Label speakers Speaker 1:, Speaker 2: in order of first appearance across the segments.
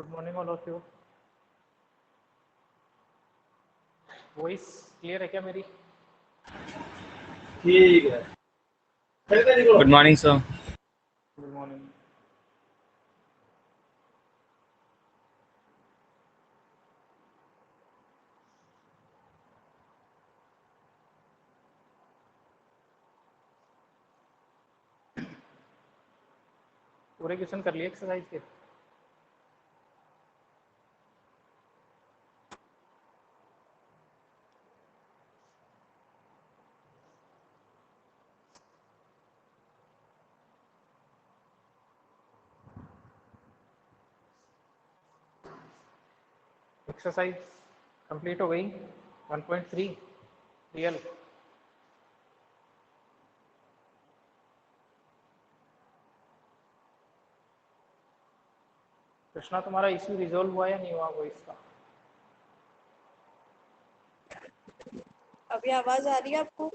Speaker 1: Good morning all of you. Voice clear है क्या मेरी?
Speaker 2: ठीक है। Good morning sir.
Speaker 1: Good morning. पूरे क्वेश्चन कर लिए एक्सरसाइज के? एक्सरसाइज कंप्लीट हो गई 1.3 रियल। कृष्णा तुम्हारा इश्यू रिजोल्व हुआ या नहीं हुआ वॉइस का?
Speaker 3: अभी आवाज आ रही है आपको?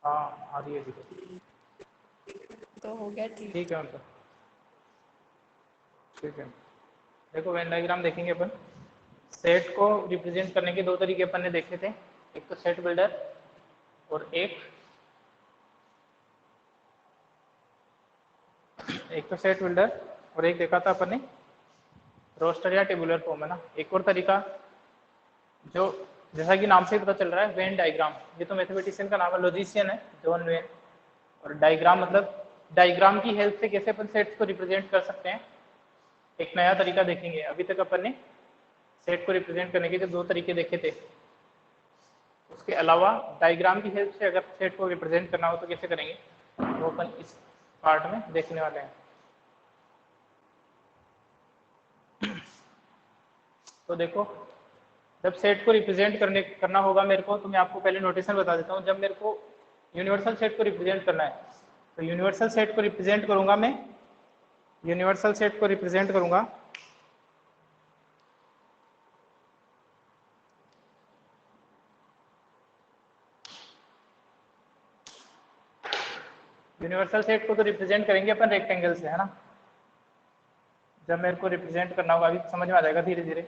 Speaker 1: हाँ आ रही है जी।
Speaker 3: तो हो गया ठीक।
Speaker 1: ठीक है मतलब ठीक है। देखो वेन डायग्राम देखेंगे अपन। सेट को रिप्रेजेंट करने के दो तरीके अपन ने देखे थे, एक तो सेट बिल्डर और एक तो सेट बिल्डर और एक देखा था अपन ने रोस्टर या टेबुलर फॉर्म, है ना। एक और तरीका जो जैसा कि नाम से ही पता चल रहा है वेन डायग्राम, ये तो मैथमेटिशियन का नाम है, लॉजिशियन है जॉन वेन। और डायग्राम मतलब डायग्राम की हेल्प से कैसे अपन सेट्स को रिप्रेजेंट कर सकते हैं, एक नया तरीका देखेंगे। अभी तक अपन ने सेट को रिप्रेजेंट करने के जो दो तरीके देखे थे, उसके अलावा डायग्राम की हेल्प से अगर सेट को रिप्रेजेंट करना हो तो कैसे करेंगे, वो अपन इस पार्ट में देखने वाले हैं। तो देखो, जब सेट को रिप्रेजेंट करना होगा मेरे को, तो मैं आपको पहले नोटेशन बता देता हूँ। जब मेरे को यूनिवर्सल सेट को रिप्रेजेंट करना है, तो यूनिवर्सल सेट को रिप्रेजेंट करूंगा मैं, यूनिवर्सल सेट को रिप्रेजेंट करूंगा यूनिवर्सल सेट को तो रिप्रेजेंट करेंगे अपन रेक्टेंगल से, है ना। जब मेरे को रिप्रेजेंट करना होगा, अभी समझ में आ जाएगा धीरे धीरे।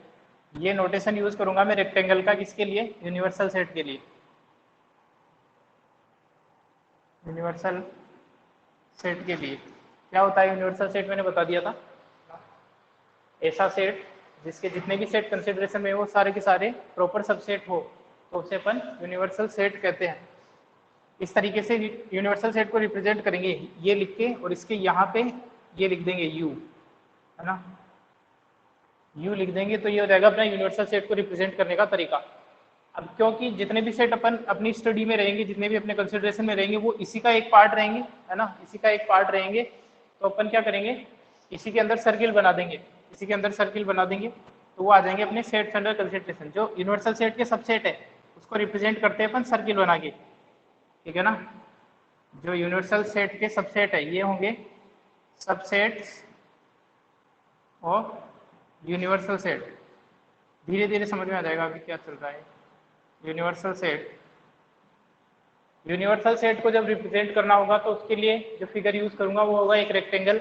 Speaker 1: ये नोटेशन यूज करूंगा मैं रेक्टेंगल का, किसके लिए? यूनिवर्सल सेट के लिए। यूनिवर्सल सेट के लिए क्या होता है यूनिवर्सल सेट, मैंने बता दिया था। ऐसा सेट जिसके जितने भी सेट कंसिडरेशन में वो सारे के सारे प्रॉपर सबसेट हो, तो उसे अपन यूनिवर्सल सेट कहते हैं। इस तरीके से यूनिवर्सल सेट को रिप्रेजेंट करेंगे, ये लिख के, और इसके यहाँ पे ये लिख देंगे यू, है ना। यू लिख देंगे तो ये हो जाएगा अपना यूनिवर्सल सेट को रिप्रेजेंट करने का तरीका। अब क्योंकि जितने भी सेट अपन अपनी स्टडी में रहेंगे, जितने भी अपने कंसिडरेशन में रहेंगे, वो इसी का एक पार्ट रहेंगे, है ना, इसी का एक पार्ट रहेंगे। तो अपन क्या करेंगे, इसी के अंदर सर्किल बना देंगे, इसी के अंदर सर्किल बना देंगे, तो वो आ जाएंगे अपने सेट्स अंडर कंसिडरेशन। जो यूनिवर्सल सेट के सबसेट है उसको रिप्रेजेंट करते हैं अपन सर्किल बना के, ठीक है ना। जो यूनिवर्सल सेट के सबसेट है ये होंगे सबसेट्स ऑफ यूनिवर्सल सेट। धीरे धीरे समझ में आ जाएगा अभी क्या चल रहा है। यूनिवर्सल सेट को जब रिप्रेजेंट करना होगा तो उसके लिए जो फिगर यूज करूंगा वो होगा एक रेक्टेंगल,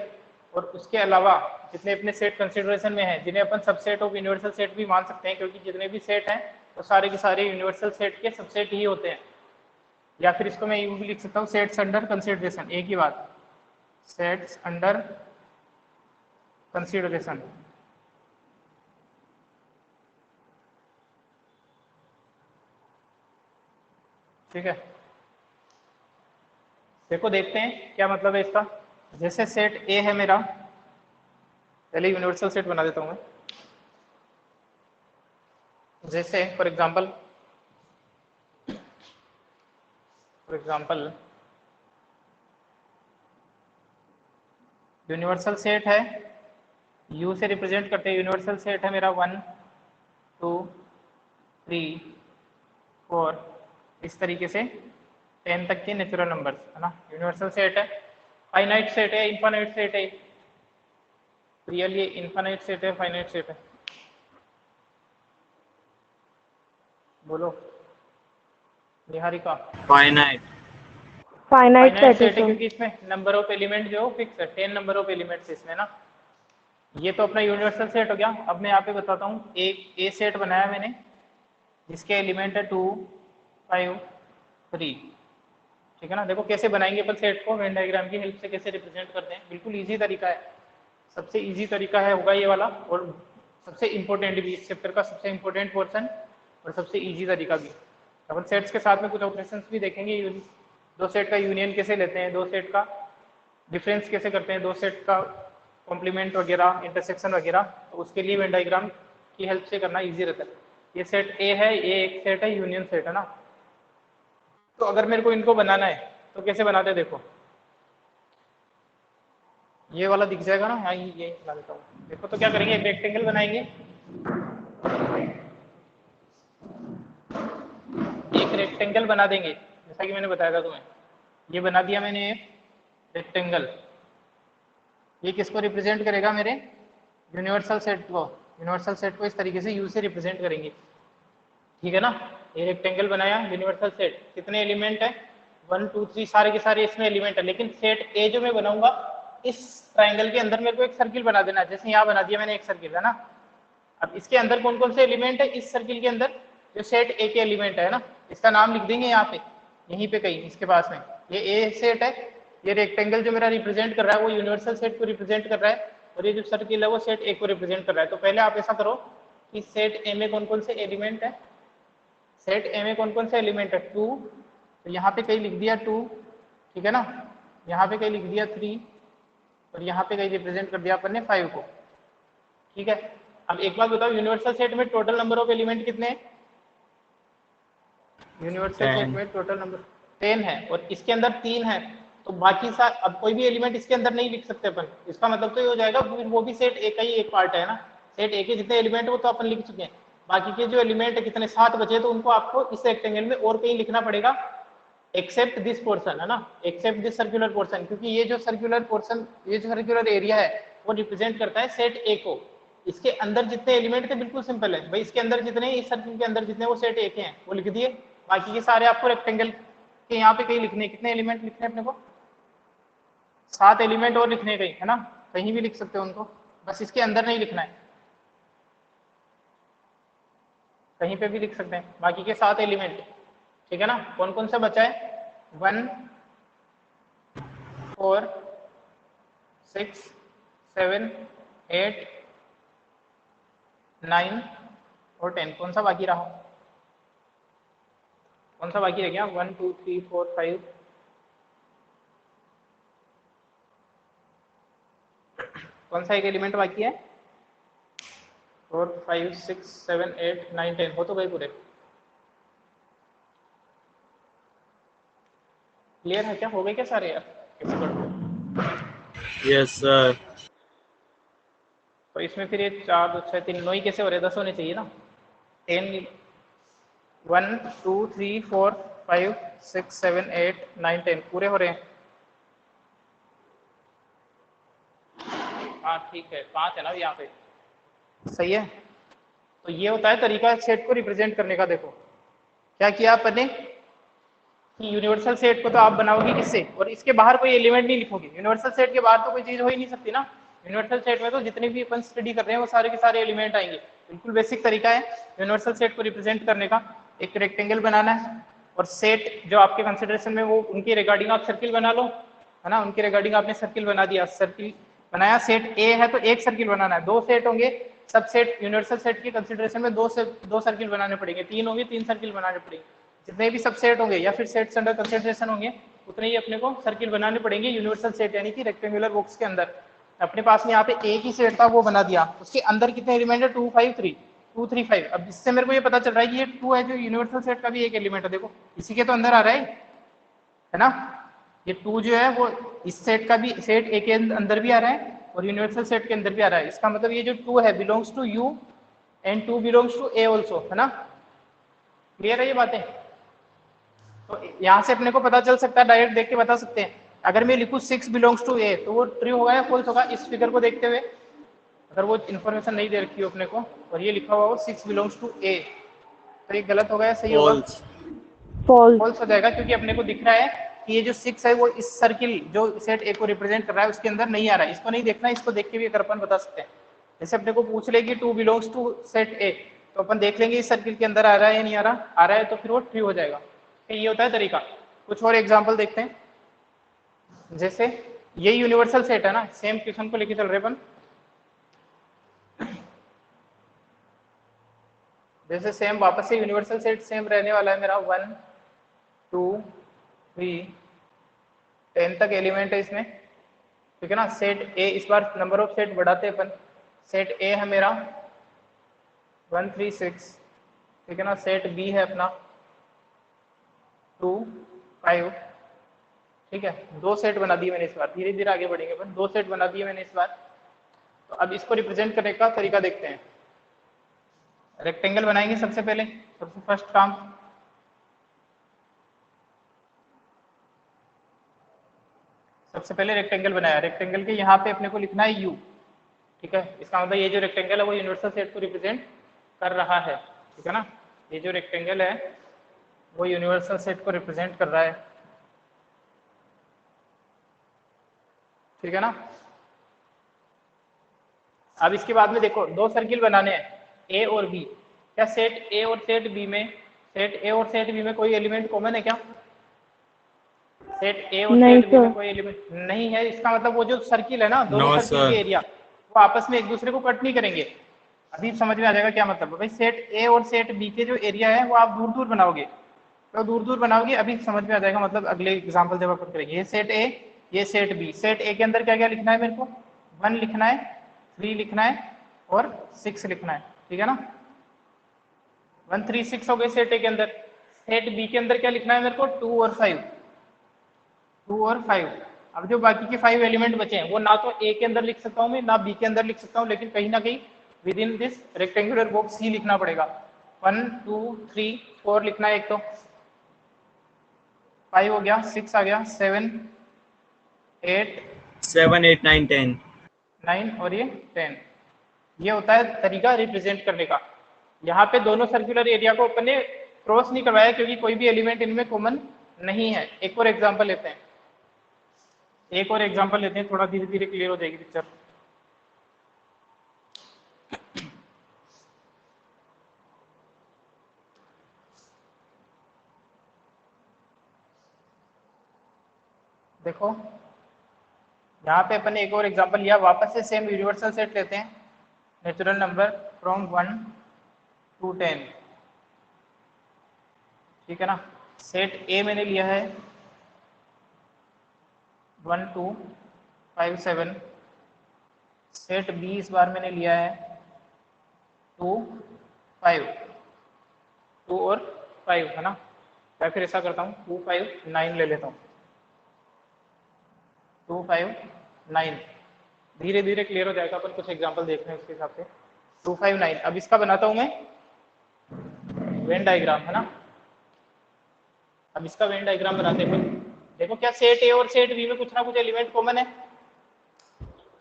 Speaker 1: और उसके अलावा जितने अपने सेट कंसिडरेशन में हैं, जिन्हें अपन सबसेट ऑफ यूनिवर्सल सेट भी मान सकते हैं, क्योंकि जितने भी सेट हैं वो सारे के सारे यूनिवर्सल सेट के सबसेट ही होते हैं। या फिर इसको मैं यूं भी लिख सकता हूँ, सेट्स अंडर कंसिडरेशन, एक ही बात, सेट्स अंडर कंसिडरेशन। ठीक है, देखो देखते हैं क्या मतलब है इसका। जैसे सेट ए है मेरा, पहले यूनिवर्सल सेट बना देता हूं मैं। जैसे फॉर एग्जांपल यूनिवर्सल सेट है, यू से रिप्रेजेंट करते हैं। यूनिवर्सल सेट है मेरा 1 2 3 4, इस तरीके से 10 तक के नेचुरल नंबर्स, है ना। यूनिवर्सल सेट है, फाइनाइट सेट है, इनफाइनाइट सेट है। रियल ये इनफाइनाइट सेट है, फाइनाइट सेट है? बोलो निहारिका।
Speaker 2: फाइनाइट।
Speaker 1: फाइनाइट सेट है क्योंकि इसमें नंबर ऑफ एलिमेंट जो फिक्स है, 10 नंबर ऑफ एलिमेंट्स इसमें ना। ये तो अपना यूनिवर्सल सेट हो गया। अब मैं यहाँ पे बताता हूँ, एक ए सेट बनाया मैंने जिसके एलिमेंट है 2, 5, 3। ठीक है ना। देखो कैसे बनाएंगे अपन सेट को, वेन डायग्राम की हेल्प से कैसे रिप्रेजेंट करते हैं। बिल्कुल इजी तरीका है, सबसे इजी तरीका है होगा ये वाला, और सबसे इम्पोर्टेंट भी, इस चैप्टर का सबसे इम्पोर्टेंट पोर्शन और सबसे इजी तरीका भी। अपन सेट्स के साथ में कुछ ऑपरेशंस भी देखेंगे, दो सेट का यूनियन कैसे लेते हैं, दो सेट का डिफरेंस कैसे करते हैं, दो सेट का कॉम्प्लीमेंट वगैरह, इंटरसेक्शन वगैरह, तो उसके लिए वेन डायग्राम की हेल्प से करना इजी रहता है। ये सेट ए है, ये एक सेट है, यूनियन सेट है ना। तो अगर मेरे को इनको बनाना है तो कैसे बनाते हैं, देखो ये वाला दिख जाएगा ना, हाँ ये बना देता हूँ। देखो तो क्या करेंगे, एक रेक्टेंगल बनाएंगे, एक रेक्टेंगल बना देंगे जैसा कि मैंने बताया था तुम्हें। ये बना दिया मैंने एक रेक्टेंगल। ये किसको रिप्रेजेंट करेगा, मेरे यूनिवर्सल सेट को। यूनिवर्सल सेट को इस तरीके से यू से रिप्रेजेंट करेंगे। ठीक है ना। ये रेक्टेंगल बनाया, यूनिवर्सल सेट, कितने एलिमेंट है, 1 2 3, सारे के सारे इसमें एलिमेंट है। लेकिन सेट ए जो मैं बनाऊंगा, इस ट्राइंगल के अंदर मेरे को एक सर्किल बना देना, जैसे यहाँ बना दिया मैंने एक सर्किल, है ना। अब इसके अंदर कौन कौन से एलिमेंट है, इस सर्किल के अंदर जो सेट ए के एलिमेंट है ना, इसका नाम लिख देंगे यहाँ पे, यहीं पे कहीं इसके पास में। ये ए सेट है, ये रेक्टेंगल जो मेरा रिप्रेजेंट कर रहा है वो यूनिवर्सल सेट को रिप्रेजेंट कर रहा है, और ये जो सर्किल है वो सेट ए को रिप्रेजेंट कर रहा है। तो पहले आप ऐसा करो कि सेट ए में कौन कौन से एलिमेंट है, सेट ए में कौन कौन से एलिमेंट है, 2, तो यहाँ पे कहीं लिख दिया 2, ठीक है ना। यहाँ पे कहीं लिख दिया 3, और यहाँ पे कहीं रिप्रेजेंट कर दिया अपन ने 5 को। ठीक है। अब एक बात बताओ, यूनिवर्सल सेट में टोटल नंबर ऑफ एलिमेंट कितने हैं, यूनिवर्सल सेट में टोटल नंबर 10 है, और इसके अंदर 3 है, तो बाकी अब कोई भी एलिमेंट इसके अंदर नहीं लिख सकते अपन। इसका मतलब तो ये हो जाएगा वो भी सेट ए का ही एक पार्ट है ना। सेट ए के जितने एलिमेंट वो तो अपन लिख चुके हैं, बाकी के जो एलिमेंट है कितने 7 बचे, तो उनको आपको इस रेक्टेंगल में और कहीं लिखना पड़ेगा, एक्सेप्ट दिस पोर्शन, है ना, एक्सेप्ट दिस सर्कुलर पोर्शन, क्योंकि ये जो सर्कुलर पोर्शन, ये जो सर्कुलर एरिया है वो रिप्रेजेंट करता है सेट ए को। इसके अंदर जितने एलिमेंट थे बिल्कुल सिंपल है भाई, इसके अंदर जितने, इस सर्किल के अंदर जितने वो सेट ए के हैं वो लिख दिए, बाकी के सारे आपको रेक्टेंगल के यहाँ पे कहीं लिखने, कितने एलिमेंट लिखने अपने को, 7 एलिमेंट और लिखने कहीं, है ना, कहीं भी लिख सकते हो उनको, बस इसके अंदर नहीं लिखना है, कहीं पे भी लिख सकते हैं बाकी के 7 एलिमेंट। ठीक है ना। कौन कौन सा बचा है, 1 4 6 7 8 9 और 10, कौन सा बाकी रहा, कौन सा बाकी रह गया, 1 2 3 4 5, कौन सा एक एलिमेंट बाकी है, 4 5 6 7 8 9 10, हो तो गए पूरे। क्लियर है क्या, हो गए क्या सारे यार, कैसे करते
Speaker 2: Yes, sir.
Speaker 1: तो इसमें फिर ये 4 2 6 3 9 ही कैसे हो रहे, 10 होने चाहिए ना। 10 1 2 3 4 5 6 7 8 9 10 पूरे हो रहे हैं। हाँ ठीक है, 5 है ना यहाँ पे, सही है। तो ये होता है तरीका सेट को रिप्रेजेंट करने का। देखो क्या किया आपने कि यूनिवर्सल सेट को तो आप बनाओगे किससे, और इसके बाहर कोई एलिमेंट नहीं लिखोगे, यूनिवर्सल सेट के बाहर तो कोई चीज हो ही नहीं सकती ना। यूनिवर्सल सेट में तो जितने भी अपन स्टडी कर रहे हैं वो सारे के सारे एलिमेंट आएंगे। बिल्कुल बेसिक तरीका है यूनिवर्सल सेट को रिप्रेजेंट करने का। एक रेक्टेंगल बनाना है, और सेट जो आपके कंसिडरेशन में वो उनके रिगार्डिंग आप सर्किल बना लो, है ना, उनके रिगार्डिंग आपने सर्किल बना दिया, सर्किल बनाया। सेट ए है तो एक सर्किल बनाना है, 2 सेट होंगे, सब सेट यूनिवर्सल सेट के कंसिडरेशन में 2 सर्किल बनाने पड़ेंगे, 3 होंगे 3 सर्किल बनाने पड़ेंगे, जितने भी सब सेट होंगे या फिर सेट्स अंडर कंसिडरेशन होंगे उतने ही अपने को सर्किल बनाने पड़ेंगे यूनिवर्सल सेट यानी कि रेक्टेंगुलर बॉक्स के अंदर। अपने पास में यहाँ पे एक ही सेट था वो बना दिया, उसके अंदर कितने एलिमेंट है, 2 5 3 2 3 5। अब इससे मेरे को ये पता चल रहा है कि ये 2 है जो यूनिवर्सल सेट का भी एक एलिमेंट है, देखो इसी के तो अंदर आ रहा है ना। ये 2 जो है वो इस सेट का भी, सेट ए के अंदर भी आ रहा है और यूनिवर्सल सेट के अंदर भी आ रहा है। इसका मतलब ये जो 2 है belongs to you and 2 belongs to A also, है ना। क्लियर है ये बातें। तो यहाँ से अपने को पता चल सकता है, डायरेक्ट देख के बता सकते हैं। अगर मैं लिखूँ 6 बिलोंग्स टू ए तो वो ट्रू होगा या फॉल्स होगा, इस फिगर को देखते हुए। अगर वो इन्फॉर्मेशन नहीं दे रखी हो अपने को और ये लिखा हुआ हो 6 बिलोंग्स टू ए, तो ये गलत होगा या सही होगा, फॉल्स हो जाएगा, क्योंकि अपने को दिख रहा है कि ये जो 6 है वो इस सर्किल जो सेट ए को रिप्रेजेंट कर रहा है उसके अंदर नहीं आ रहा है। इसको नहीं देखना, इसको देख के भी अगर अपन बता सकते हैं। जैसे अपने को पूछ लेगी 2 बिलोंग्स टू सेट ए, तो अपन देख लेंगे इस सर्किल के अंदर आ रहा है या नहीं आ रहा है तो फिर वो ट्रू हो जाएगा। ये होता है तरीका। कुछ और एग्जांपल देखते हैं। जैसे ये यूनिवर्सल सेट है ना, सेम क्वेश्चन को लेके चल रहे अपन। जैसे सेम वापस से यूनिवर्सल सेट सेम रहने वाला है मेरा 1 2 3 10 तक एलिमेंट है इसमें, ठीक है ना। सेट ए, इस बार नंबर ऑफ सेट बढ़ाते हैं अपन। सेट ए है मेरा 1 3 6, ठीक है ना। सेट बी है अपना 2 5, ठीक है। 2 सेट बना दिए मैंने इस बार, धीरे धीरे आगे बढ़ेंगे अपन। 2 सेट बना दिए मैंने इस बार। तो अब इसको रिप्रेजेंट करने का तरीका देखते हैं। रेक्टेंगल बनाएंगे सबसे पहले, सबसे फर्स्ट काम। सबसे पहले रेक्टेंगल बनाया। रेक्टेंगल के यहाँ पे अपने को लिखना है यू, ठीक है। इसका मतलब ये जो रेक्टेंगल है वो यूनिवर्सल सेट को रिप्रेजेंट कर रहा है, ठीक है ना। ये जो रेक्टेंगल है वो यूनिवर्सल सेट को रिप्रेजेंट कर रहा है, ठीक है ना। अब इसके बाद में देखो 2 सर्किल बनाने हैं, ए और बी। क्या सेट ए और सेट बी में कोई एलिमेंट कॉमन है क्या? सेट ए और सेट बी में कोई एलिमेंट नहीं है। इसका मतलब वो जो सर्किल है ना, दोनों सर्किल के एरिया वो आपस में एक दूसरे को कट नहीं करेंगे। अभी समझ में आ जाएगा क्या मतलब है भाई। सेट ए और सेट बी के जो एरिया है वो आप दूर दूर बनाओगे, तो दूर दूर बनाओगे, अभी समझ में आ जाएगा मतलब अगले एग्जाम्पल जब अपन करेंगे। ये सेट ए, ये सेट बी। सेट ए के अंदर क्या क्या लिखना है मेरे को? 1 लिखना है, 3 लिखना है और 6 लिखना है, ठीक है ना। 1 3 6 हो गए सेट ए के अंदर। सेट बी के अंदर क्या लिखना है मेरे को? 2 और 5, 2 और 5। अब जो बाकी के 5 एलिमेंट बचे हैं वो ना तो ए के अंदर लिख सकता हूँ मैं, ना बी के अंदर लिख सकता हूँ, लेकिन कहीं ना कहीं within this rectangular box ही लिखना पड़ेगा। 1 2 3 4 लिखना है एक, तो 5 हो गया, 6 आ गया, 7 8
Speaker 2: 9
Speaker 1: 9 और ये 10। ये होता है तरीका रिप्रेजेंट करने का। यहाँ पे दोनों सर्कुलर एरिया को अपन ने क्रॉस नहीं करवाया क्योंकि कोई भी एलिमेंट इनमें कॉमन नहीं है। एक और एग्जांपल लेते हैं, थोड़ा धीरे धीरे क्लियर हो जाएगी पिक्चर। देखो यहाँ पे अपन ने एक और एग्जांपल लिया, वापस से सेम यूनिवर्सल सेट लेते हैं। नेचुरल नंबर फ्रॉम 1 to 10, ठीक है ना। सेट ए मैंने लिया है 1 2 5 7। सेट बी इस बार मैंने लिया है 2 5, 2 और 5, है ना। या फिर ऐसा करता हूँ 2 5 9 ले लेता हूँ, 2 5 9। धीरे धीरे क्लियर हो जाएगा, अपन कुछ एग्जांपल देख रहे हैं उसके हिसाब से। 2 5 9। अब इसका बनाता हूँ मैं वेन डायग्राम, है ना। अब इसका वेन डायग्राम बनाते हैं। देखो क्या सेट ए और सेट बी में कुछ ना कुछ एलिमेंट कॉमन है।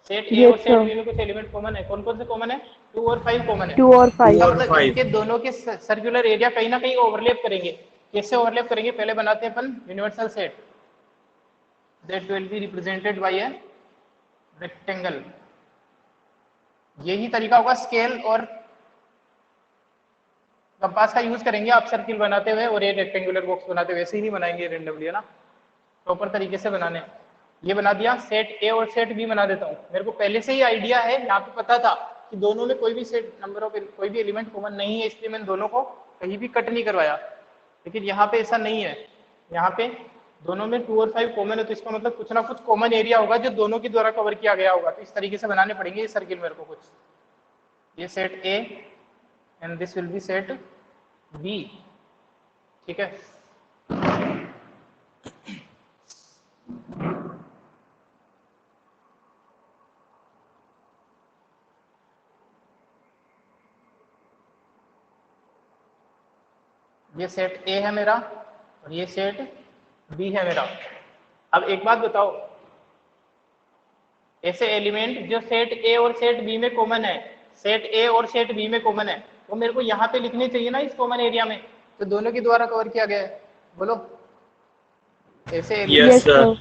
Speaker 1: सेट ए और सेट बी में कुछ एलिमेंट कॉमन है। कौन कौन से कॉमन है? 2 और 5 कॉमन है।
Speaker 3: 2 और 5
Speaker 1: मतलब इनके दोनों के सर्कुलर एरिया कहीं ना कहीं ओवरलैप करेंगे। कैसे ओवरलैप करेंगे? पहले बनाते हैं अपन universal set that will be represented by a rectangle. यही तरीका होगा स्केल और कंपास का यूज करेंगे आप सर्किल बनाते हुए, और ये रेक्टेंगुलर बॉक्स बनाते हुए। ऐसे ही नहीं बनाएंगे रेंडमली, है ना, प्रॉपर तरीके से बनाने। ये बना दिया। सेट ए और सेट बी बना देता हूँ। मेरे को पहले से ही आइडिया है, यहाँ पे पता था कि दोनों में कोई भी सेट नंबर ऑफ कोई भी एलिमेंट कॉमन नहीं है, इसलिए मैंने दोनों को कहीं भी कट नहीं करवाया। लेकिन यहाँ पे ऐसा नहीं है, यहाँ पे दोनों में 2 और 5 कॉमन है, तो इसका मतलब कुछ ना कुछ कॉमन एरिया होगा जो दोनों के द्वारा कवर किया गया होगा। तो इस तरीके से बनाने पड़ेंगे ये सर्किल मेरे को कुछ। ये set A and this will be set B, ठीक है। ये सेट ए है मेरा और ये सेट बी है मेरा। अब एक बात बताओ, ऐसे एलिमेंट जो सेट ए और सेट बी में कॉमन है, सेट ए और सेट बी में कॉमन है, वो मेरे को यहाँ पे लिखने चाहिए ना इस कॉमन एरिया में, तो दोनों के द्वारा कवर किया गया है। बोलो ऐसे एलिमेंट
Speaker 2: Yes, sir.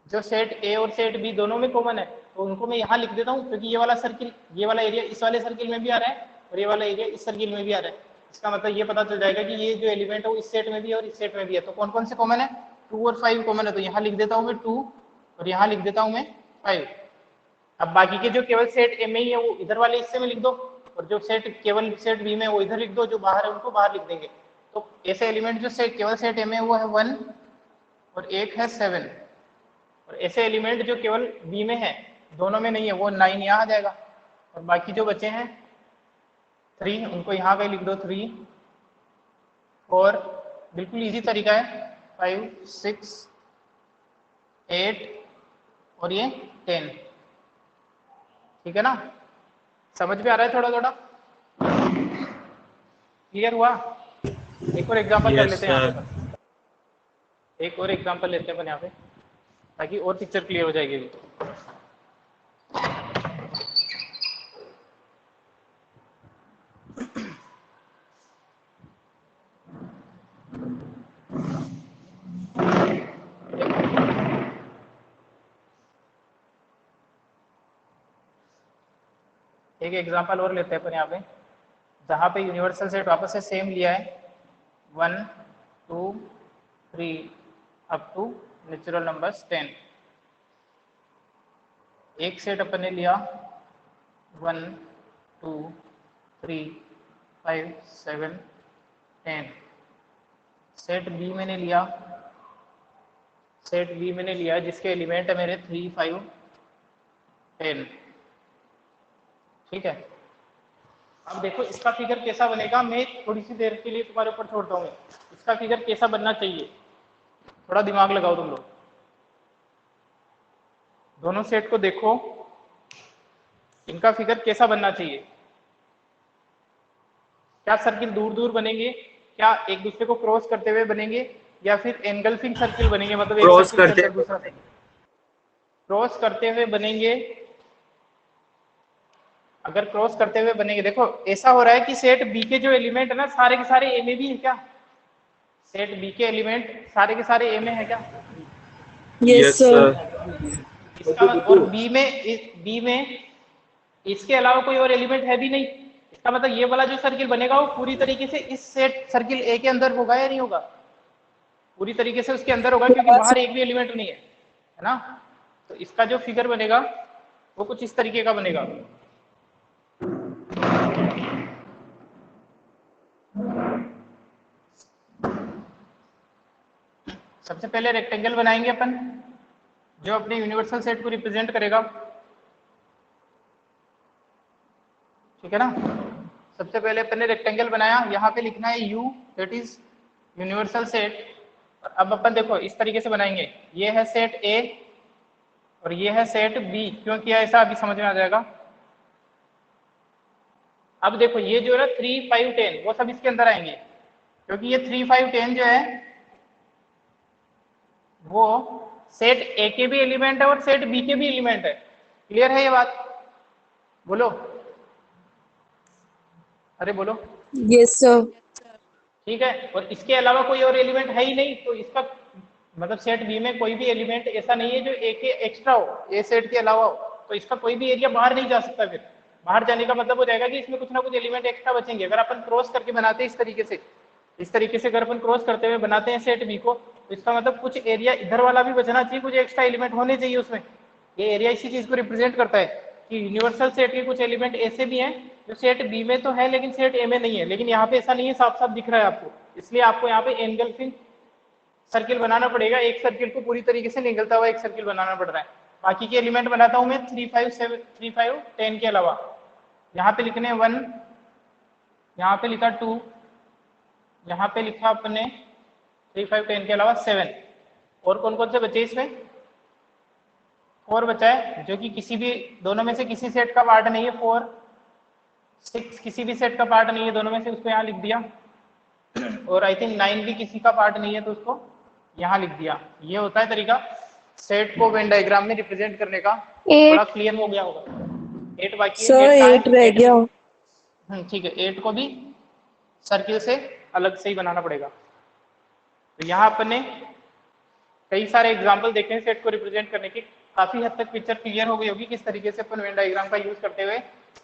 Speaker 1: जो सेट ए और सेट बी दोनों में कॉमन है, तो उनको मैं यहाँ लिख देता हूँ, क्योंकि ये वाला सर्किल, ये वाला एरिया इस वाले सर्किल में भी आ रहा है और ये वाला एरिया इस सर्किल में भी आ रहा है। इसका मतलब ये पता चल जाएगा कि ये जो एलिमेंट है वो इस सेट में भी है और इस सेट में भी है। तो कौन कौन से कॉमन है? 2 और 5 कॉमन है, तो यहाँ लिख देता हूँ मैं 2 और यहाँ लिख देता हूँ मैं 5। अब बाकी के जो केवल सेट ए में ही है वो इधर वाले हिस्से में लिख दो, और जो सेट केवल सेट बी में वो इधर लिख दो, जो बाहर है उनको बाहर लिख देंगे। तो ऐसे एलिमेंट जो सेट केवल सेट ए में वो है 1 और एक है 7, और ऐसे एलिमेंट जो केवल बी में है, दोनों में नहीं है, वो 9 यहाँ आ जाएगा। और बाकी जो बचे हैं 3, उनको यहाँ पे लिख दो 3 और बिल्कुल इजी तरीका है 5 6 8 और ये 10। ठीक है ना? समझ में आ रहा है थोड़ा थोड़ा? क्लियर हुआ? एक और एग्जांपल कर
Speaker 2: Yes,
Speaker 1: लेते हैं यहाँ
Speaker 2: sir.
Speaker 1: पे, एक और एग्जांपल लेते हैं अपन यहाँ पे, ताकि और पिक्चर क्लियर हो जाएगी। एक एग्जांपल और लेते हैं अपन यहाँ पे, जहाँ पे यूनिवर्सल सेट वापस से सेम लिया है 1 2 3 अप टू नेचुरल नंबर्स 10। एक सेट अपन ने लिया 1 2 3 5 7 10। सेट बी मैंने लिया, सेट बी मैंने लिया जिसके एलिमेंट है मेरे 3 5 10। ठीक है? अब देखो इसका फिगर कैसा बनेगा, मैं थोड़ी सी देर के लिए तुम्हारे ऊपर छोड़ता हूँ। इसका फिगर कैसा बनना चाहिए, थोड़ा दिमाग लगाओ तुम लोग। दोनों सेट को देखो, इनका फिगर कैसा बनना चाहिए। क्या सर्किल दूर दूर बनेंगे, क्या एक दूसरे को क्रॉस करते हुए बनेंगे, या फिर एंगल्फिंग सर्किल बनेंगे, मतलब एक
Speaker 2: क्रॉस
Speaker 1: सर्किल के
Speaker 2: करते
Speaker 1: अंदर दूसरा सर्किल क्रॉस करते हुए बनेंगे। अगर क्रॉस करते हुए बनेंगे, देखो ऐसा हो रहा है कि सेट बी के जो एलिमेंट है ना, सारे के सारे ए में भी है क्या? सेट बी के एलिमेंट सारे के सारे ए में है क्या?
Speaker 2: Yes, sir.
Speaker 1: इसका और बी में इसके अलावा कोई और एलिमेंट है भी नहीं। इसका मतलब ये वाला जो सर्किल बनेगा वो पूरी तरीके से इस सेट सर्किल ए के अंदर होगा या नहीं होगा? पूरी तरीके से उसके अंदर होगा, क्योंकि बाहर एक भी एलिमेंट नहीं है ना? तो इसका जो फिगर बनेगा वो कुछ इस तरीके का बनेगा। सबसे पहले रेक्टेंगल बनाएंगे अपन, जो अपने यूनिवर्सल सेट को रिप्रेजेंट करेगा। ठीक है ना? सबसे पहले अपन ने रेक्टेंगल बनाया, यहाँ पे लिखना है U, that is universal set. और अब अपन देखो इस तरीके से बनाएंगे, ये है सेट A और ये है सेट B। क्यों किया ऐसा अभी समझ में आ जाएगा। अब देखो ये जो है ना 3 5 10 वो सब इसके अंदर आएंगे, क्योंकि ये 3 5 10 जो है वो सेट ए के भी एलिमेंट है और सेट बी के भी एलिमेंट है। क्लियर है ये बात? बोलो, अरे बोलो।
Speaker 3: Yes sir.
Speaker 1: ठीक है, और इसके अलावा कोई और एलिमेंट है ही नहीं, तो इसका मतलब सेट बी में कोई भी एलिमेंट ऐसा नहीं है जो ए के एक्स्ट्रा हो, ए सेट के अलावा हो, तो इसका कोई भी एरिया बाहर नहीं जा सकता। फिर बाहर जाने का मतलब हो जाएगा कि इसमें कुछ ना कुछ एलिमेंट एक्स्ट्रा बचेंगे। अगर अपन क्रॉस करके बनाते हैं इस तरीके से अगर अपन क्रॉस करते हुए बनाते हैं सेट बी को, तो इसका मतलब कुछ एरिया इधर वाला भी बचना चाहिए, कुछ एक्स्ट्रा एलिमेंट होने चाहिए उसमें। ये एरिया इसी चीज को रिप्रेजेंट करता है कि यूनिवर्सल सेट के कुछ एलिमेंट ऐसे भी हैं जो सेट बी में तो है लेकिन सेट ए में नहीं है। लेकिन यहाँ पे ऐसा नहीं है, साफ साफ दिख रहा है आपको, इसलिए आपको यहाँ पे एंगल्फिंग सर्किल बनाना पड़ेगा। एक सर्किल को पूरी तरीके से निकलता हुआ एक सर्किल बनाना पड़ रहा है। बाकी के एलिमेंट बनाता हूँ मैं 3 5 7 3 5 10 के अलावा। यहाँ पे लिखने 1, यहाँ पे लिखा 2, यहाँ पे लिखा अपने 3 5 10 के अलावा 7। और कौन कौन से बचे इसमें? 4 बचा है, जो कि किसी भी दोनों में से किसी सेट का पार्ट नहीं है। 4 6 किसी भी सेट का पार्ट नहीं है दोनों में से, उसको यहाँ लिख दिया। और आई थिंक 9 भी किसी का पार्ट नहीं है, तो उसको यहाँ लिख दिया। ये होता है तरीका सेट को वेन डायग्राम में रिप्रेजेंट करने का। थोड़ा क्लियर हो गया होगा। 8 बाकी है,
Speaker 3: सर 8 रह गया।
Speaker 1: ठीक है, 8 को भी सर्किल से अलग से ही बनाना पड़ेगा। तो यहाँ अपन ने कई सारे एग्जाम्पल देखे हैं सेट को रिप्रेजेंट करने के। काफी हद तक पिक्चर क्लियर हो गई होगी किस तरीके से अपन वेन डायग्राम का यूज करते हुए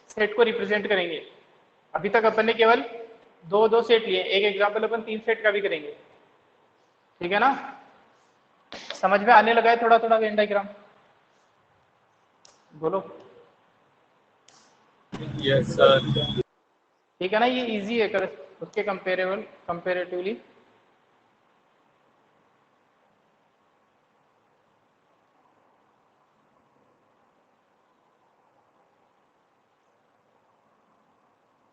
Speaker 1: सेट को रिप्रेजेंट करेंगे। अभी तक अपन ने केवल दो दो सेट लिए, एक एग्जाम्पल अपन 3 सेट का भी करेंगे, ठीक है ना। समझ में आने लगा है थोड़ा थोड़ा वेन डायग्राम? बोलो।
Speaker 2: Yes, sir.
Speaker 1: ठीक है ना, ये इजी है कर उसके कंपेरेटिवली।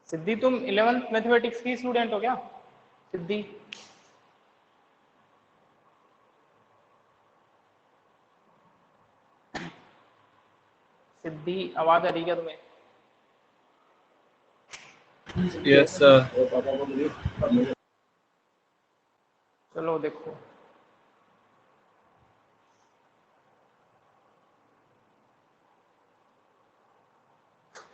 Speaker 1: सिद्धि तुम 11th मैथमेटिक्स की स्टूडेंट हो क्या सिद्धि? सिद्धि आवाज आ रही क्या तुम्हें?
Speaker 2: Yes, sir.
Speaker 1: चलो देखो,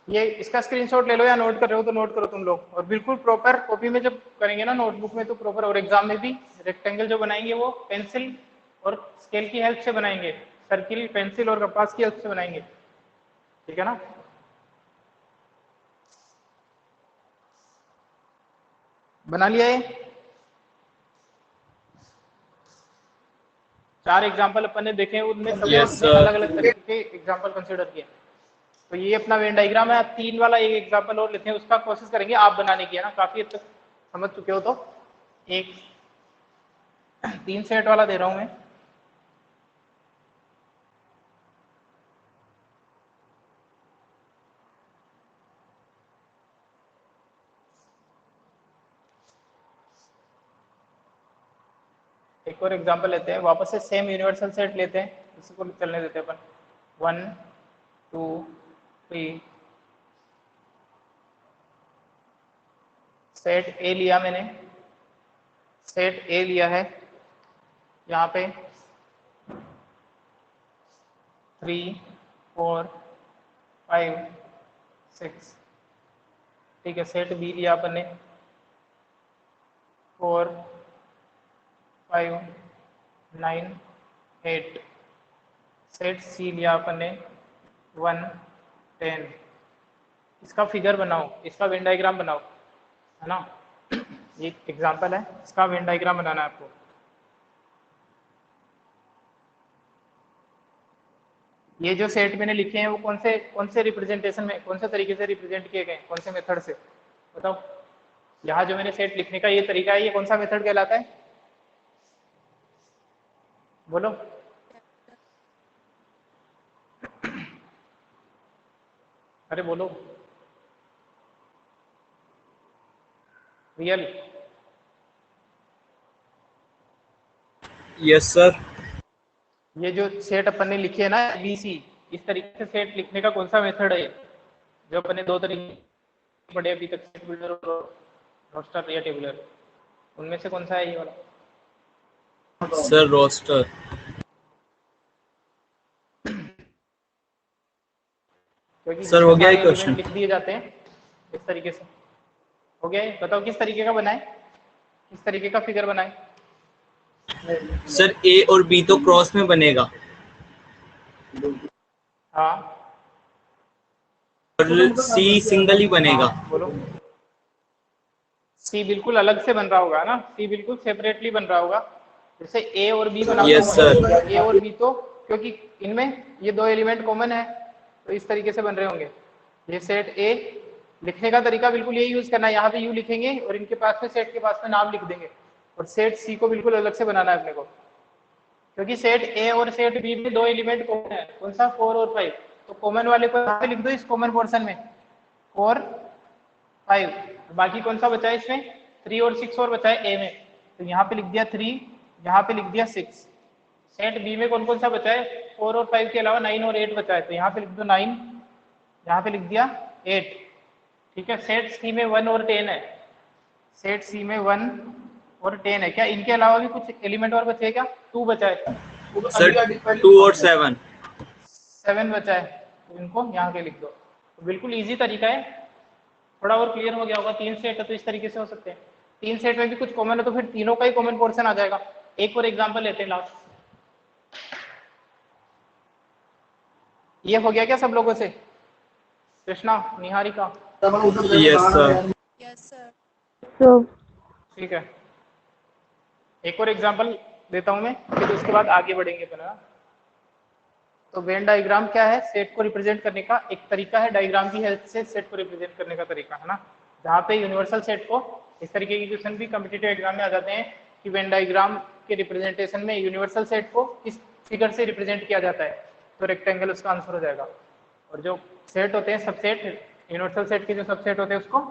Speaker 1: ये इसका स्क्रीनशॉट ले लो या नोट कर रहे हो तो नोट करो तुम लोग, और बिल्कुल प्रॉपर कॉपी में जब करेंगे ना नोटबुक में तो प्रॉपर, और एग्जाम में भी रेक्टेंगल जो बनाएंगे वो पेंसिल और स्केल की हेल्प से बनाएंगे, सर्किल पेंसिल और कंपास की हेल्प से बनाएंगे, ठीक है ना। बना लिया ये? 4 एग्जाम्पल अपन ने देखे, उनमें सबने
Speaker 2: Yes, sir.
Speaker 1: अलग अलग तरीके के एग्जाम्पल कंसिडर किए। तो ये अपना वेन डायग्राम है। 3 वाला एक एग्जाम्पल और लेते हैं, उसका कोशिश करेंगे आप बनाने की, है ना। काफी हद तक समझ चुके हो तो एक 3 सेट वाला दे रहा हूं मैं। एक और एग्जाम्पल लेते हैं, वापस से सेम यूनिवर्सल सेट लेते हैं, इसी को चलने देते हैं अपन। 1 2 3 सेट ए लिया मैंने, सेट ए लिया है, यहाँ पे 3 4 5 6, ठीक है। सेट बी लिया अपन ने 4 5 9 8, सेट सी लिया अपन ने 1 10। इसका फिगर बनाओ, इसका वेन डायग्राम बनाओ, है ना। ये एग्जांपल है, इसका वेन डायग्राम बनाना है आपको। ये जो सेट मैंने लिखे हैं वो कौन से रिप्रेजेंटेशन में, कौन से तरीके से रिप्रेजेंट किए गए, कौन से मेथड से, बताओ। यहाँ जो मैंने सेट लिखने का ये तरीका है, ये कौन सा मेथड कहलाता है, बोलो। अरे बोलो, रियल।
Speaker 2: Yes, sir.
Speaker 1: ये जो सेट अपन ने लिखे है ना बीसी, इस तरीके से सेट लिखने का कौन सा मेथड है, जो अपन ने 2 तरीके पढ़े अभी तक, सेट बिल्डर और रोस्टर या टेबुलर, उनमें से कौन सा है ये वाला?
Speaker 2: Sir, roster.
Speaker 1: क्योंकि
Speaker 2: Sir,
Speaker 1: जिसमें
Speaker 2: हो गया
Speaker 1: सारे
Speaker 2: ये
Speaker 1: एलिमेंट
Speaker 2: क्वेश्चन?
Speaker 1: लिख दिए जाते हैं इस तरीके से। हो गया है? बताओ किस तरीके का बनाए, किस तरीके का फिगर बनाए।
Speaker 2: सर ए और बी तो क्रॉस में बनेगा,
Speaker 1: हाँ
Speaker 2: और सी सिंगल ही बनेगा।
Speaker 1: हाँ बोलो। सी बिल्कुल अलग से बन रहा होगा ना, सी बिल्कुल सेपरेटली बन रहा होगा। जैसे ए और बी बनाते
Speaker 2: Yes, sir.
Speaker 1: ए और बी तो क्योंकि इनमें ये 2 एलिमेंट कॉमन है तो इस तरीके से बन रहे होंगे। ये सेट ए लिखने का तरीका बिल्कुल यही यूज करना है, यहाँ पे यू लिखेंगे और इनके पास में सेट के पास में नाम लिख देंगे, और सेट सी को बिल्कुल अलग से बनाना है अपने को, क्योंकि सेट ए और सेट बी में 2 एलिमेंट कॉमन है। कौन सा? 4 और 5। तो कॉमन वाले को यहाँ पे लिख दो, इस कॉमन पोर्शन में 4 5, बाकी कौन सा बचा है इसमें? 3 और 6 और बचा है ए में, तो यहाँ पे लिख दिया 3, यहाँ पे लिख दिया 6। सेट बी में कौन कौन सा बचा है? 4 और 5 के अलावा 9 और 8 बचा है, तो यहाँ पे लिख दो 9, यहाँ पे लिख दिया 8, ठीक है। सेट सी में 1 और 10 है, सेट सी में 1 और 10 है। क्या इनके अलावा भी कुछ एलिमेंट और बचे क्या? 2 बचा है
Speaker 2: सर 2 और 7।
Speaker 1: 7 बचा है, तो इनको यहाँ पे लिख दो। तो बिल्कुल इजी तरीका है, थोड़ा और क्लियर हो गया होगा। 3 सेट है तो इस तरीके से हो सकते हैं। 3 सेट में भी कुछ कॉमन है तो फिर तीनों का ही कॉमन पोर्शन आ जाएगा। एक और एग्जांपल लेते हैं लास्ट। ये हो गया क्या सब लोगों से? Krishna, Niharika,
Speaker 2: yes sir.
Speaker 3: So,
Speaker 1: ठीक है। एक और एग्जांपल देता हूं मैं, फिर उसके बाद आगे बढ़ेंगे अपना। तो वेन डायग्राम क्या है? सेट को रिप्रेजेंट करने का एक तरीका है, डायग्राम की हेल्प से सेट को रिप्रेजेंट करने का तरीका है ना, जहाँ पे यूनिवर्सल सेट को इस तरीके के क्वेश्चन भी कॉम्पिटिटिव एग्जाम में आ जाते हैं कि वेन डायग्राम के रिप्रेजेंटेशन में यूनिवर्सल सेट को किस फिगर से रिप्रेजेंट किया जाता है, तो रेक्टेंगल उसका आंसर हो जाएगा। और जो सेट होते हैं सबसेट, यूनिवर्सल सेट के जो सबसेट होते हैं उसको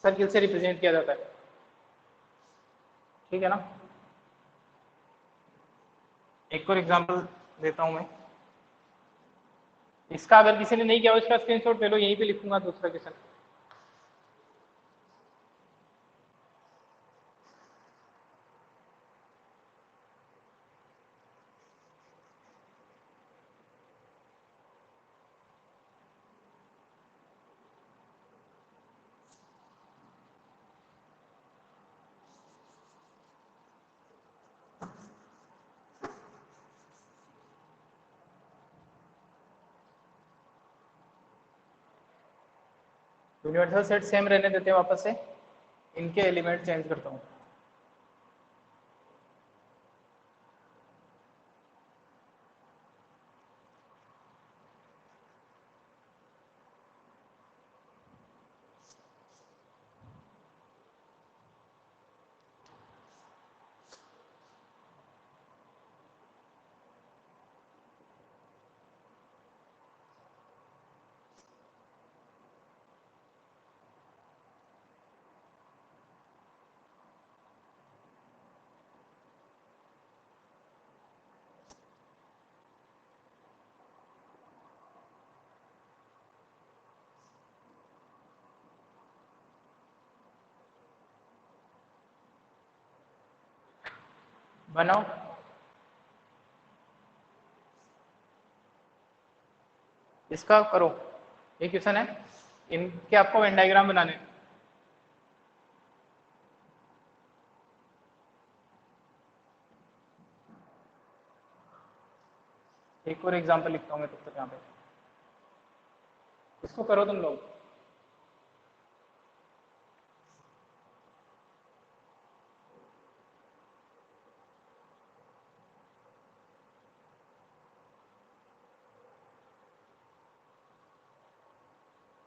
Speaker 1: सर्किल से रिप्रेजेंट किया जाता है, ठीक है ना। एक और एग्जांपल देता हूं मैं, इसका अगर किसी ने नहीं किया हो इसका स्क्रीनशॉट ले लो, यहीं पे लिखूंगा दूसरा क्वेश्चन। यूनिवर्सल सेट सेम रहने देते हैं, वापस से इनके एलिमेंट चेंज करता हूँ। बनाओ, इसका करो, ये क्वेश्चन है, इनके आपको वेन डायग्राम बनाने हैं। एक और एग्जांपल लिखता हूँ मैं तब तक यहाँ पे, इसको करो तुम लोग।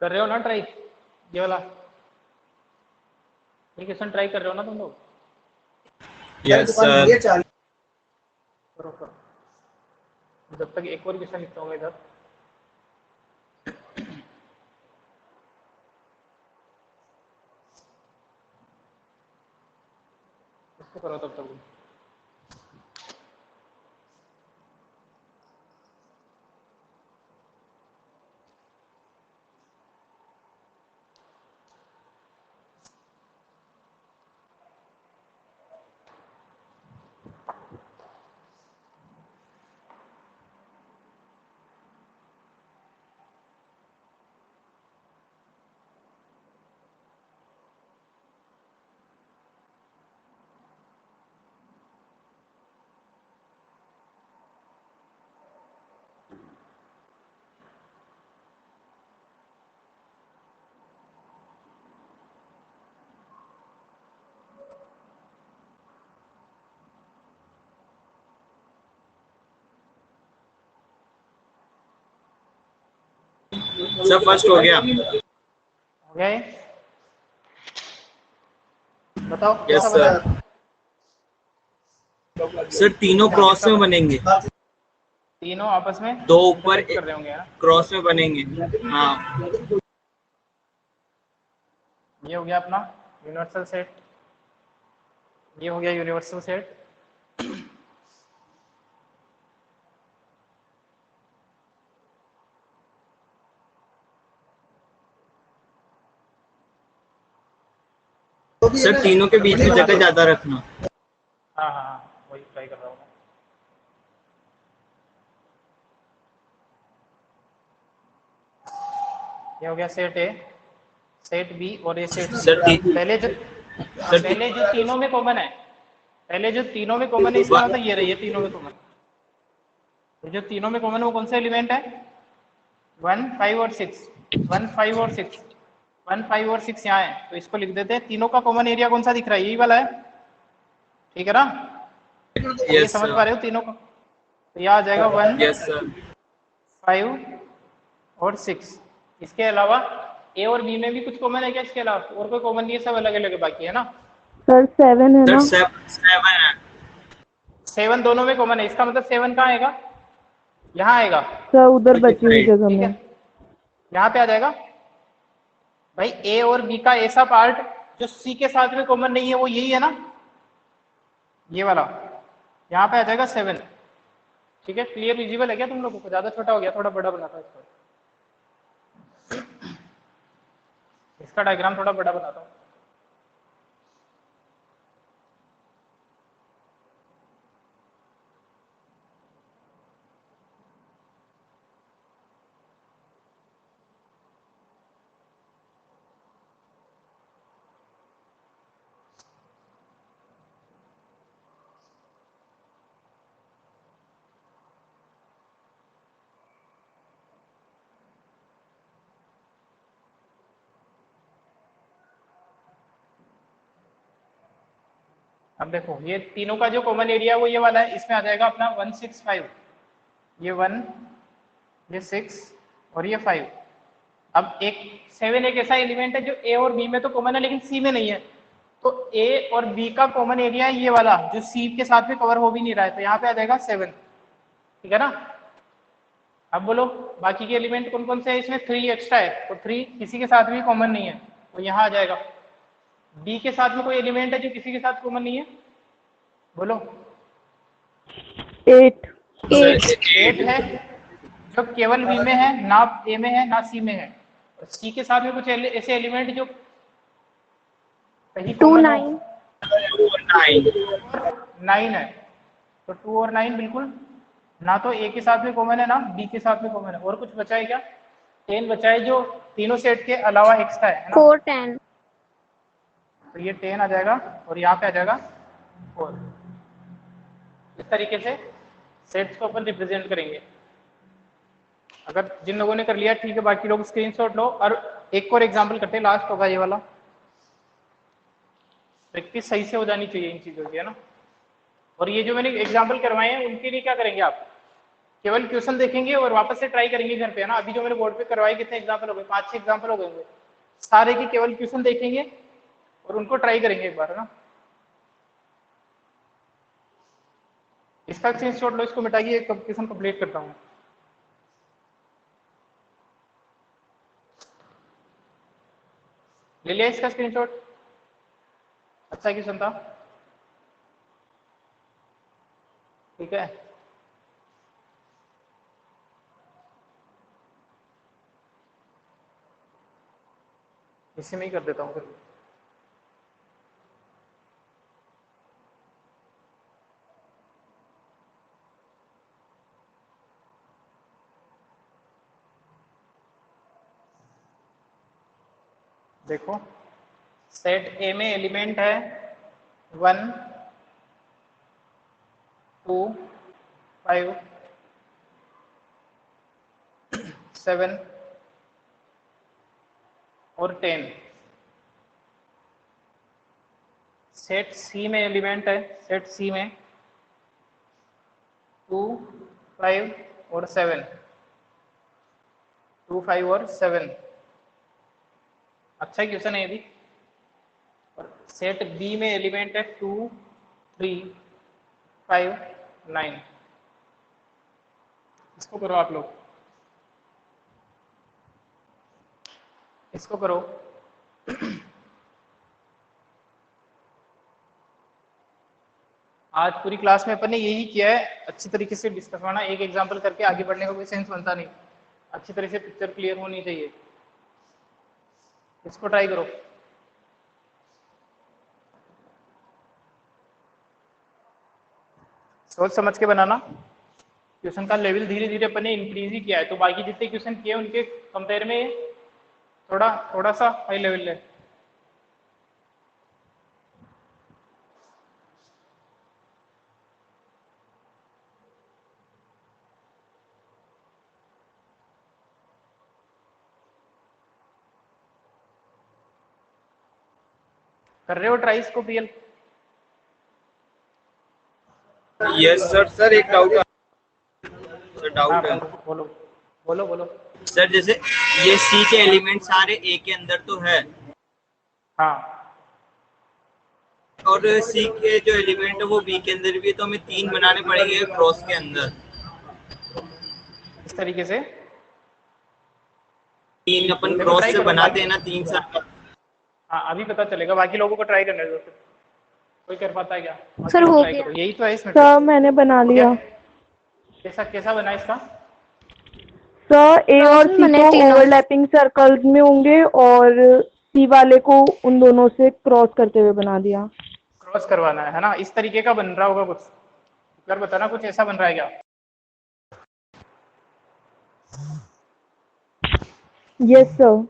Speaker 1: कर रहे हो ना ट्राई, ये वाला ये क्वेश्चन ट्राई कर रहे हो ना तुम लोग?
Speaker 2: Yes sir.
Speaker 1: करो करो, जब तक एक और क्वेश्चन लिखता हूँ मैं इधर। इसको करो तब तक।
Speaker 2: सर फर्स्ट हो गया।
Speaker 1: हो गया ये? बताओ
Speaker 2: यस
Speaker 1: कैसा
Speaker 2: सर।
Speaker 1: बना?
Speaker 2: सर तीनों क्रॉस में बनेंगे,
Speaker 1: तीनों आपस में
Speaker 2: दो ऊपर
Speaker 1: इंटरसेक्ट कर रहे होंगे, है ना।
Speaker 2: क्रॉस में बनेंगे। हाँ
Speaker 1: ये हो गया अपना यूनिवर्सल सेट, ये हो गया यूनिवर्सल सेट।
Speaker 2: सर तीनों के बीच में जगह ज्यादा रखना।
Speaker 1: हाँ हाँ हाँ, वही ट्राई कर रहा हूँ मैं। ये हो गया सेट ए, सेट बी और ये सेट सी।
Speaker 2: सर
Speaker 1: पहले जो पहले जो तीनों में कॉमन है, पहले जो तीनों में कॉमन है इसका मतलब ये रही है तीनों में कॉमन, तो जो तीनों में कॉमन है वो कौन सा एलिमेंट है? 1, 5 और 6। 1, 5 और 6, 1, 5 और 6 यहाँ है, तो इसको लिख देते हैं। तीनों का कॉमन एरिया कौन सा दिख रहा है? यही वाला है, ठीक है ना? ये
Speaker 2: यस
Speaker 1: समझ
Speaker 2: सर।
Speaker 1: पा रहे हो तीनों का? तो यहाँ आ जाएगा 1,
Speaker 2: यस सर।
Speaker 1: 5 और 6। इसके अलावा ए और बी में भी कुछ कॉमन है क्या? इसके अलावा और कोई कॉमन नहीं है, सब अलग अलग बाकी है ना?
Speaker 3: सर 7 है
Speaker 2: सर
Speaker 3: ना?
Speaker 2: 7 है।
Speaker 1: 7 दोनों में कॉमन है, इसका मतलब 7 कहाँ आएगा? यहाँ आएगा,
Speaker 3: सर उधर बची हुई जगह
Speaker 1: ठीक है,
Speaker 3: में।
Speaker 1: यहाँ पे आ जाएगा। भाई ए और बी का ऐसा पार्ट जो सी के साथ में कॉमन नहीं है, वो यही है ना, ये वाला। यहाँ पे आ जाएगा 7, ठीक है। क्लियर विजिबल है क्या तुम लोगों को? ज्यादा छोटा हो गया, थोड़ा बड़ा बनाता हूँ इसको। इसका डायग्राम थोड़ा बड़ा बनाता हूँ। अब देखो ये तीनों का जो कॉमन एरिया है वो ये वाला है, इसमें आ जाएगा अपना 165। ये 1, ये 6 और ये 5। अब एक 7 एक ऐसा एलिमेंट है जो ए और बी में तो कॉमन है लेकिन सी में नहीं है, तो ए और बी का कॉमन एरिया है ये वाला जो सी के साथ में कवर हो भी नहीं रहा है, तो यहाँ पे आ जाएगा 7, ठीक है ना? अब बोलो बाकी के एलिमेंट कौन कौन से है? इसमें 3 एक्स्ट्रा है, तो 3 किसी के साथ भी कॉमन नहीं है, तो यहाँ आ जाएगा। बी के साथ में कोई एलिमेंट है जो किसी के साथ कॉमन नहीं है? बोलो।
Speaker 3: 8।
Speaker 2: सर
Speaker 1: 8 है जो केवल बी में है, ना ए में है ना सी में है। और सी के साथ में कुछ ऐसे एलिमेंट जो कहीं
Speaker 3: 2
Speaker 1: कॉमन हो?
Speaker 3: 9।
Speaker 2: 9।
Speaker 1: 9 है, तो 2 और 9 बिल्कुल ना तो ए के साथ में कॉमन है ना बी के साथ में कॉमन है। और कुछ बचा है क्या? 10 बचा है जो तीनों सेट के अलावा एक्स्ट्रा है ना?
Speaker 3: 4 10।
Speaker 1: तो ये 10 आ जाएगा और यहाँ पे आ जाएगा 4। इस तरीके से सेट्स को अपन रिप्रेजेंट करेंगे। अगर जिन लोगों ने कर लिया ठीक है, बाकी लोग स्क्रीनशॉट लो और एक और एग्जांपल करते हैं, लास्ट होगा ये वाला। प्रैक्टिस सही से हो जानी चाहिए इन चीज़ों की, है ना? और ये जो मैंने एग्जाम्पल करवाए हैं उनके लिए क्या करेंगे आप? केवल क्वेश्चन देखेंगे और वापस से ट्राई करेंगे घर पे, है ना? अभी जो मैंने बोर्ड पे करवाए कितने एग्जाम्पल हो गए? 5-6 एग्जाम्पल हो गए होंगे। सारे की केवल क्वेश्चन देखेंगे और उनको ट्राई करेंगे एक बार, है ना? इसका स्क्रीनशॉट लो, इसको मिटाइए, क्वेश्चन कंप्लीट करता हूँ। ले लिया इसका स्क्रीनशॉट? अच्छा क्वेश्चन था, ठीक है। इसी में ही कर देता हूँ फिर। देखो सेट ए में एलिमेंट है 1, 2, 5, 7 और 10। सेट सी में एलिमेंट है, सेट सी में 2, 5 और 7, 2, 5 और 7। अच्छा क्वेश्चन है ये भी। और सेट बी में एलिमेंट है 2, 3, 5, 9। इसको करो आप लोग, इसको करो। आज पूरी क्लास में अपन ने यही किया है, अच्छी तरीके से डिस्कस करना, एक एग्जांपल करके आगे बढ़ने का कोई सेंस बनता नहीं। अच्छी तरह से पिक्चर क्लियर होनी चाहिए। इसको ट्राई करो। सोच समझ के बनाना। क्वेश्चन का लेवल धीरे धीरे अपन ने इंक्रीज ही किया है, तो बाकी जितने क्वेश्चन किए उनके कंपेयर में थोड़ा थोड़ा सा हाई लेवल है। कर रहे हो ट्राई इसको प्रियल?
Speaker 2: Yes sir. सर एक डाउट है सर,
Speaker 1: हाँ
Speaker 2: डाउट है
Speaker 1: बोलो बोलो बोलो बोलो।
Speaker 2: सर, जैसे ये सी के एलिमेंट सारे ए के अंदर तो है,
Speaker 1: हाँ
Speaker 2: और सी के जो एलिमेंट है वो बी के अंदर भी है, तो हमें 3 बनाने पड़ेंगे क्रॉस के अंदर।
Speaker 1: इस तरीके से
Speaker 2: 3 अपन
Speaker 1: देखो
Speaker 2: क्रॉस
Speaker 1: ट्राई
Speaker 2: से
Speaker 1: करो
Speaker 2: बनाते
Speaker 1: बाकी।
Speaker 2: हैं ना 3 सर।
Speaker 1: हाँ अभी पता चलेगा, बाकी लोगों को ट्राई करने दो फिर। कोई कर पाता है क्या? बाकी
Speaker 4: सर
Speaker 1: लोग
Speaker 4: हो
Speaker 1: ट्राई
Speaker 4: गया।
Speaker 1: करो, यही तो है इसमें
Speaker 3: सर
Speaker 1: ट्रिक।
Speaker 3: मैंने बना
Speaker 1: हो गया?
Speaker 3: लिया।
Speaker 1: कैसा कैसा बना इसका?
Speaker 3: सर ए
Speaker 4: क्रॉस
Speaker 3: और
Speaker 4: में
Speaker 3: सी
Speaker 4: बने
Speaker 3: तो
Speaker 4: तीनों।
Speaker 3: ओवरलैपिंग सर्कल्स में होंगे और सी वाले को उन दोनों से क्रॉस करते हुए बना दिया।
Speaker 1: क्रॉस करवाना है ना? इस तरीके का बन रहा होगा कुछ, कर बताना कुछ ऐसा बन रहा है क्या?
Speaker 3: Yes sir.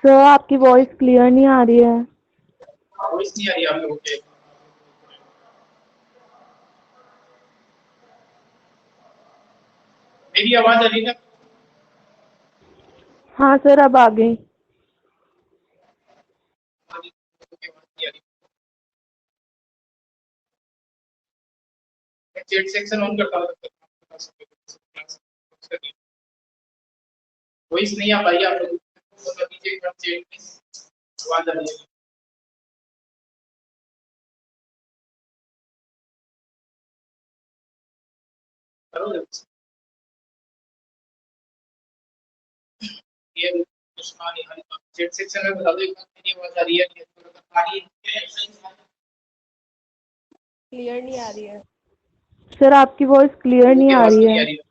Speaker 3: सर आपकी वॉइस क्लियर नहीं आ रही है।
Speaker 1: वॉइस नहीं आ रही आप लोगों के? मेरी आवाज आ रही है?
Speaker 3: हाँ सर अब आ गई।
Speaker 1: चैट सेक्शन ऑन करता हूँ। वॉइस नहीं आ पाई आप लोगों को, बता दीजिए एक बार चैट में आवाज आ रही है? करो ये दुश्मनी है। चैट सेक्शन में बता दो एक बार मेरी आवाज आ रही है नहीं आ रही है?
Speaker 3: क्लियर नहीं आ रही है सर, आपकी वॉइस क्लियर
Speaker 1: लोगों
Speaker 3: नहीं
Speaker 1: की
Speaker 3: आ
Speaker 1: आवाज
Speaker 3: रही
Speaker 1: क्यों नहीं
Speaker 3: है।
Speaker 1: आ रही है?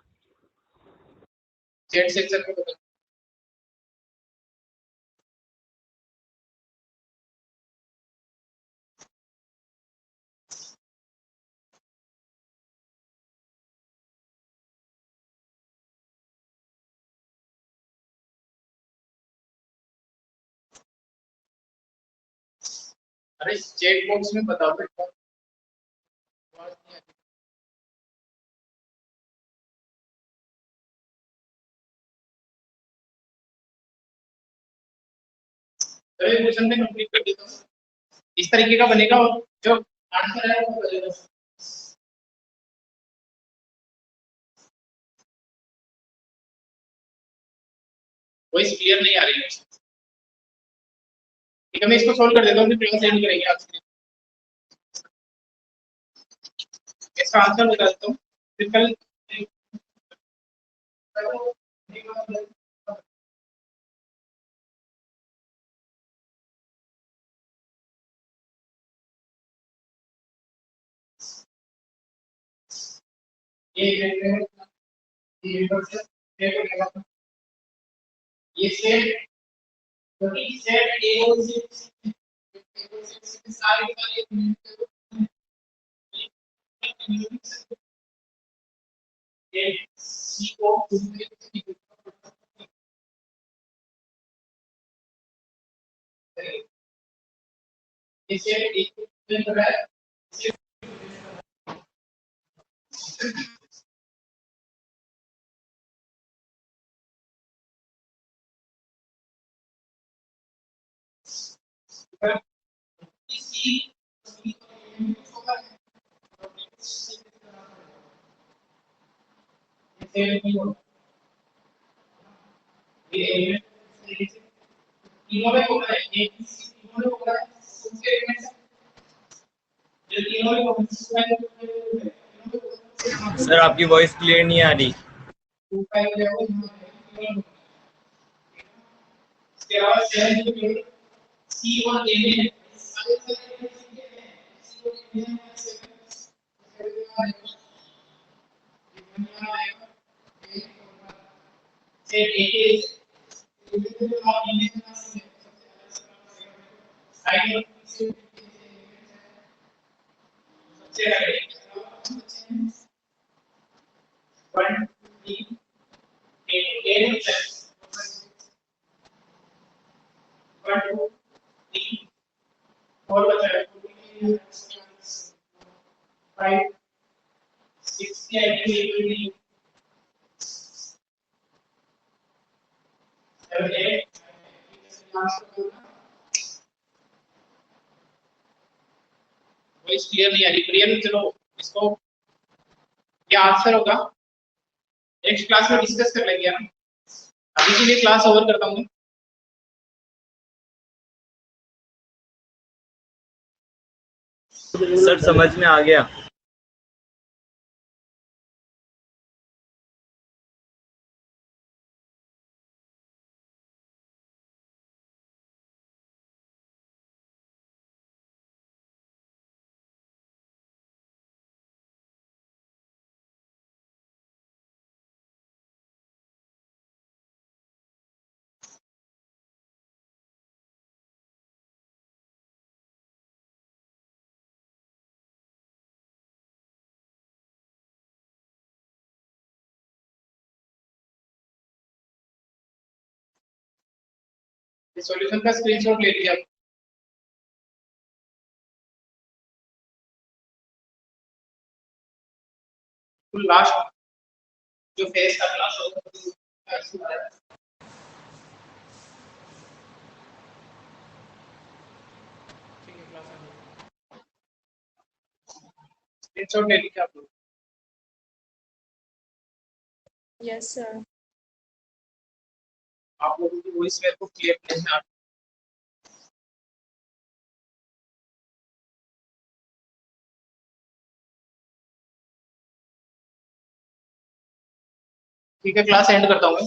Speaker 1: चैट सेक्शन में बता। अरे चैट बॉक्स में बताओ एक बार, आवाज नहीं आ रही। तो ये क्वेश्चन में कंप्लीट कर देता हूँ। इस तरीके का बनेगा और जो आंसर है वो बनेगा। वॉइस क्लियर नहीं आ रही है। ठीक है मैं इसको सोल्व कर देता हूँ, फिर क्लास एंड करेंगे आज के। इसका आंसर बता देता हूँ फिर कल। ये सेट सेट ए और सारे सी को ये सेट ए को है। सी ये तीनों में होता है, ए बी सी तीनों में होता है। उसके एलिमेंट्स जो तीनों में होता है।
Speaker 2: सर आपकी वॉइस क्लियर नहीं आ रही।
Speaker 1: इसके अलावा 7 सी और ए में वॉइस क्लियर नहीं आ रही प्रियल, चलो इसको क्या आंसर होगा नेक्स्ट क्लास में डिस्कस कर लेंगे हम। अभी के लिए क्लास ओवर करता हूँ।
Speaker 2: सर समझ में आ गया।
Speaker 1: सॉल्यूशन का स्क्रीनशॉट ले लिया। लास्ट जो फेस का क्लास होगा स्क्रीनशॉट ले लीजिए आप लोग।
Speaker 4: Yes sir.
Speaker 1: आप लोगों की वॉइस मेरे को क्लियर नहीं है। ठीक है, क्लास एंड करता हूँ मैं।